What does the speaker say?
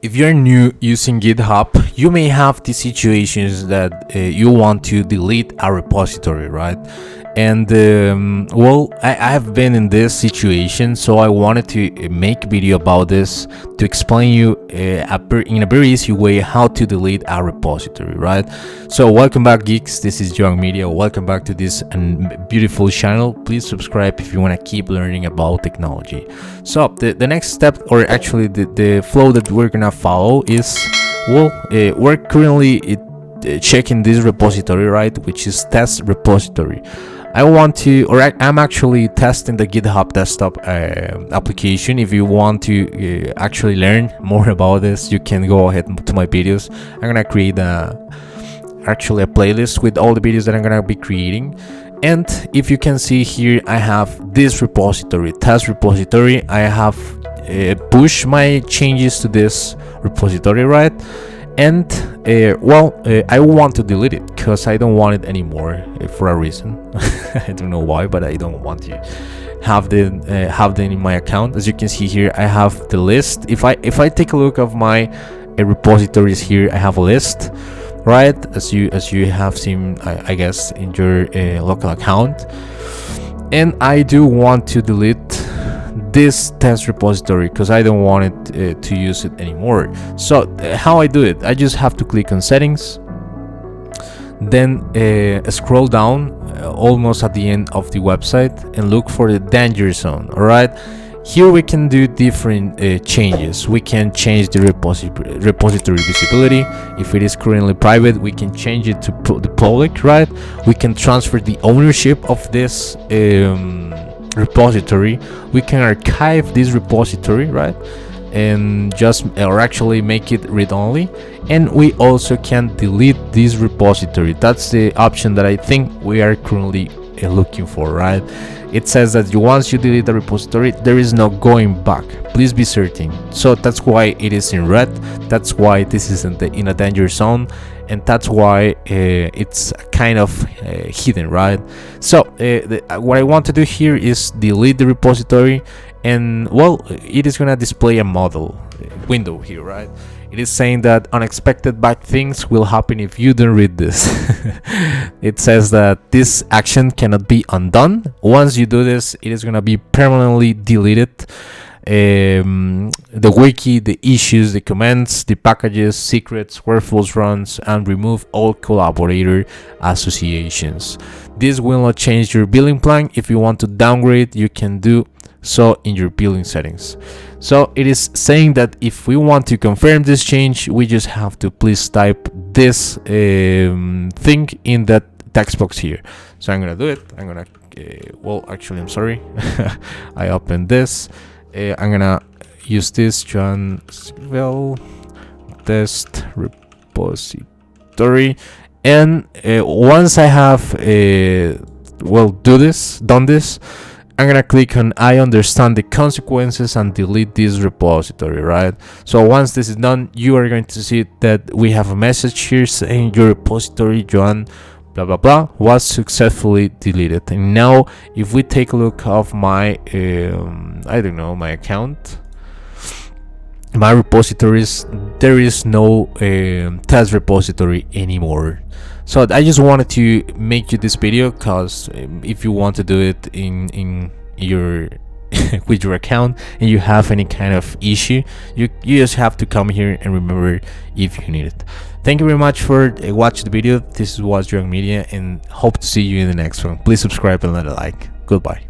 If you're new using GitHub, you may have these situations that you want to delete a repository, right? And I have been in this situation, so I wanted to make a video about this to explain you in a very easy way how to delete a repository, right? So welcome back, geeks. This is JoanMedia. Welcome back to this beautiful channel. Please subscribe if you want to keep learning about technology. So the next step, or actually the flow that we're gonna follow is, we're currently checking this repository, right, which is test repository. I'm actually testing the GitHub desktop application. If you want to actually learn more about this, you can go ahead to my videos. I'm gonna create actually a playlist with all the videos that I'm gonna be creating. And if you can see here, I have this repository, test repository. I have pushed my changes to this repository, right? And I want to delete it because I don't want it anymore for a reason. I don't know why, but I don't want to have them in my account. As you can see here, I have the list. If I take a look of my repositories here, I have a list, right? As you have seen, I guess, in your local account. And I do want to delete this test repository because I don't want it to use it anymore. So how I do it, I just have to click on settings, then scroll down almost at the end of the website and look for the danger zone. All right, here we can do different changes. We can change the repository visibility. If it is currently private, we can change it to the public, right? We can transfer the ownership of this repository. We can archive this repository, right, and actually make it read-only. And we also can delete this repository. That's the option that I think we are currently looking for, right? It says that once you delete the repository, there is no going back. Please be certain. So that's why it is in red. That's why this is in a danger zone, and that's why it's kind of hidden, right? So what I want to do here is delete the repository, and it is gonna display a model window here, right? It is saying that unexpected bad things will happen if you don't read this. It says that this action cannot be undone. Once you do this, it is gonna be permanently deleted. The wiki, the issues, the comments, the packages, secrets, workflows runs, and remove all collaborator associations. This will not change your billing plan. If you want to downgrade, you can do so in your billing settings. So it is saying that if we want to confirm this change, we just have to please type this thing in that text box here. So I'm gonna do it. I'm gonna I'm sorry. I opened this. I'm gonna use this John test repository, and once I have done this, I'm gonna click on I understand the consequences and delete this repository, right? So once this is done, you are going to see that we have a message here saying your repository Joan blah blah blah was successfully deleted. And now if we take a look of my my account, my repositories, there is no test repository anymore. So I just wanted to make you this video because if you want to do it in your with your account and you have any kind of issue, you just have to come here and remember if you need it. Thank you very much for watching the video. This was JoanMedia, and hope to see you in the next one. Please subscribe and let a like. Goodbye.